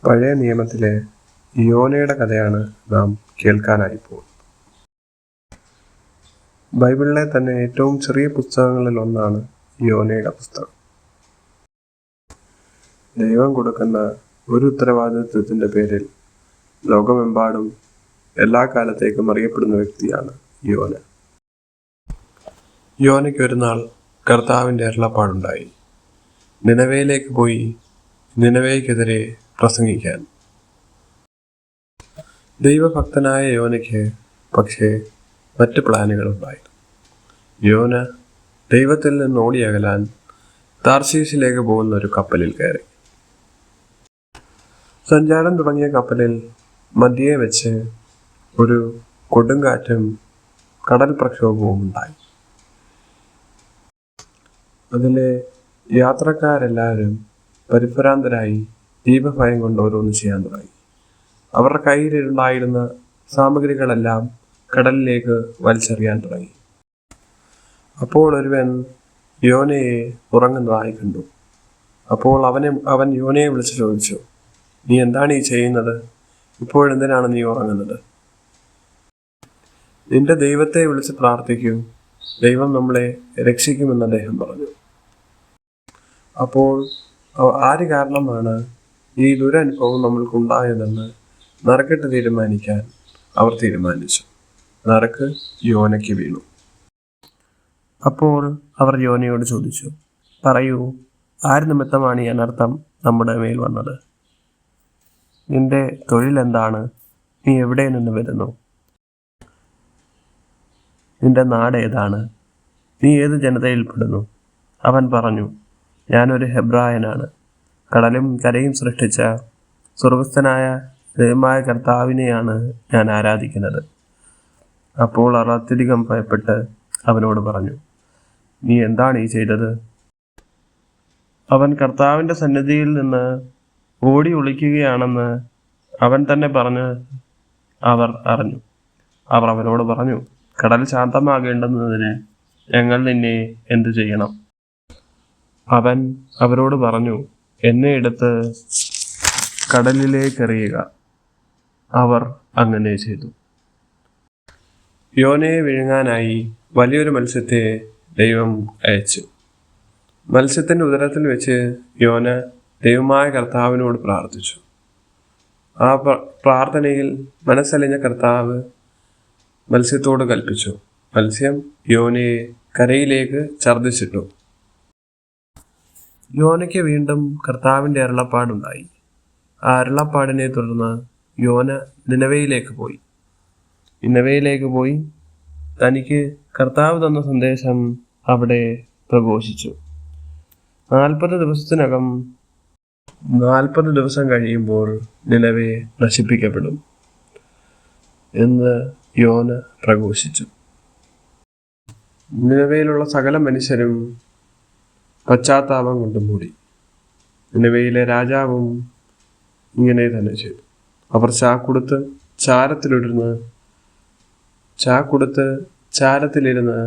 പഴയ നിയമത്തിലെ യോനയുടെ കഥയാണ് നാം കേൾക്കാനായി പോകുന്നത്. ബൈബിളിലെ തന്നെ ഏറ്റവും ചെറിയ പുസ്തകങ്ങളിൽ ഒന്നാണ് യോനയുടെ പുസ്തകം. ദൈവം കൊടുക്കുന്ന ഒരു ഉത്തരവാദിത്വത്തിൻ്റെ പേരിൽ ലോകമെമ്പാടും എല്ലാ കാലത്തേക്കും അറിയപ്പെടുന്ന വ്യക്തിയാണ് യോന. യോനയ്ക്ക് ഒരു നാൾ കർത്താവിൻ്റെ അരുളപ്പാടുണ്ടായി. നിനവയിലേക്ക് പോയി നിനവയ്ക്കെതിരെ പ്രസംഗിക്കാൻ. ദൈവഭക്തനായ യോനയ്ക്ക് പക്ഷേ മറ്റ് പ്ലാനുകളുണ്ടായിരുന്നു. യോന ദൈവത്തിൽ നിന്ന് ഓടിയകലാൻ താർശീഷിലേക്ക് പോകുന്ന ഒരു കപ്പലിൽ കയറി. സഞ്ചാരം തുടങ്ങിയ കപ്പലിൽ മധ്യേ വെച്ച് ഒരു കൊടുങ്കാറ്റും കടൽ പ്രക്ഷോഭവും ഉണ്ടായി. അതിലെ യാത്രക്കാരെല്ലാവരും പരിഭ്രാന്തരായി ദീപഭയം കൊണ്ട് ഓരോന്ന് ചെയ്യാൻ തുടങ്ങി. അവരുടെ കയ്യിലുണ്ടായിരുന്ന സാമഗ്രികളെല്ലാം കടലിലേക്ക് വലിച്ചെറിയാൻ തുടങ്ങി. അപ്പോൾ ഒരുവൻ യോനയെ ഉറങ്ങുന്നതായി കണ്ടു. അപ്പോൾ അവൻ യോനയെ വിളിച്ചു ചോദിച്ചു, നീ എന്താണ് ഈ ചെയ്യുന്നത്? ഇപ്പോഴെന്തിനാണ് നീ ഉറങ്ങുന്നത്? നിന്റെ ദൈവത്തെ വിളിച്ച് പ്രാർത്ഥിക്കൂ, ദൈവം നമ്മളെ രക്ഷിക്കുമെന്ന് അദ്ദേഹം പറഞ്ഞു. അപ്പോൾ ആര് കാരണമാണ് ഈ ദുരനുഭവം നമ്മൾക്കുണ്ടായതെന്ന് നറുക്കിട്ട് തീരുമാനിക്കാൻ അവർ തീരുമാനിച്ചു. നറുക്ക് യോനയ്ക്ക് വീണു. അപ്പോൾ അവർ യോനയോട് ചോദിച്ചു, പറയൂ, ആര് നിമിത്തമാണ് ഈ അനർത്ഥം നമ്മുടെ മേൽ വന്നത്? നിന്റെ തൊഴിൽ എന്താണ്? നീ എവിടെ നിന്ന് വരുന്നു? നിന്റെ നാട് ഏതാണ്? നീ ഏത് ജനതയിൽപ്പെടുന്നു? അവൻ പറഞ്ഞു, ഞാനൊരു ഹെബ്രായനാണ്. കടലും കരയും സൃഷ്ടിച്ച സ്വർഗസ്ഥനായ ദൈവമായ കർത്താവിനെയാണ് ഞാൻ ആരാധിക്കുന്നത്. അപ്പോൾ അവർ അത്യധികം ഭയപ്പെട്ട് അവനോട് പറഞ്ഞു, നീ എന്താണ് ഈ ചെയ്തത്? അവൻ കർത്താവിൻ്റെ സന്നിധിയിൽ നിന്ന് ഓടി ഒളിക്കുകയാണെന്ന് അവൻ തന്നെ പറഞ്ഞ് അവർ അറിഞ്ഞു. അവർ അവനോട് പറഞ്ഞു, കടൽ ശാന്തമാകേണ്ടുന്നതിന് ഞങ്ങൾ നിന്നെ എന്തു ചെയ്യണം? അവൻ അവരോട് പറഞ്ഞു, എന്നെ എടുത്ത് കടലിലേക്കെറിയുക. അവർ അങ്ങനെ ചെയ്തു. യോനയെ വിഴുങ്ങാനായി വലിയൊരു മത്സ്യത്തെ ദൈവം അയച്ചു. മത്സ്യത്തിൻ്റെ ഉദരത്തിൽ വെച്ച് യോന ദൈവമായ കർത്താവിനോട് പ്രാർത്ഥിച്ചു. ആ പ്രാർത്ഥനയിൽ മനസ്സലിഞ്ഞ കർത്താവ് മത്സ്യത്തോട് കൽപ്പിച്ചു. മത്സ്യം യോനയെ കരയിലേക്ക് ഛർദ്ദിച്ചിട്ടു. യോനയ്ക്ക് വീണ്ടും കർത്താവിൻ്റെ അരുളപ്പാടുണ്ടായി. ആ അരുളപ്പാടിനെ തുടർന്ന് യോന നിനവയിലേക്ക് പോയി തനിക്ക് കർത്താവ് തന്ന സന്ദേശം അവിടെ പ്രഘോഷിച്ചു. 40 ദിവസം കഴിയുമ്പോൾ നിനവെ നശിപ്പിക്കപ്പെടും എന്ന് യോന പ്രഘോഷിച്ചു. നിനവയിലുള്ള സകല മനുഷ്യരും പശ്ചാത്താപം കൊണ്ട് മൂടി. നിനവയിലെ രാജാവും ഇങ്ങനെ തന്നെ ചെയ്തു. അവർ ചാരത്തിലിരുന്ന്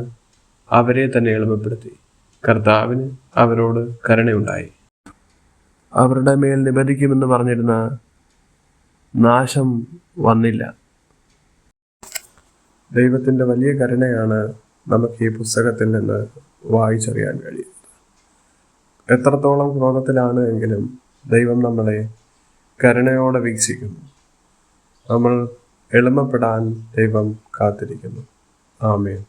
അവരെ തന്നെ എളിമപ്പെടുത്തി. കർത്താവിന് അവരോട് കരുണയുണ്ടായി. അവരുടെ മേൽ നിബന്ധിക്കുമെന്ന് പറഞ്ഞിരുന്ന നാശം വന്നില്ല. ദൈവത്തിൻ്റെ വലിയ കരുണയാണ് നമുക്ക് ഈ പുസ്തകത്തിൽ നിന്ന് വായിച്ചറിയാൻ കഴിയുന്നത്. എത്രത്തോളം ക്രോധത്തിലാണ് എങ്കിലും ദൈവം നമ്മളെ കരുണയോടെ വീക്ഷിക്കുന്നു. നമ്മൾ എളിമപ്പെടാൻ ദൈവം കാത്തിരിക്കുന്നു. ആമേൻ.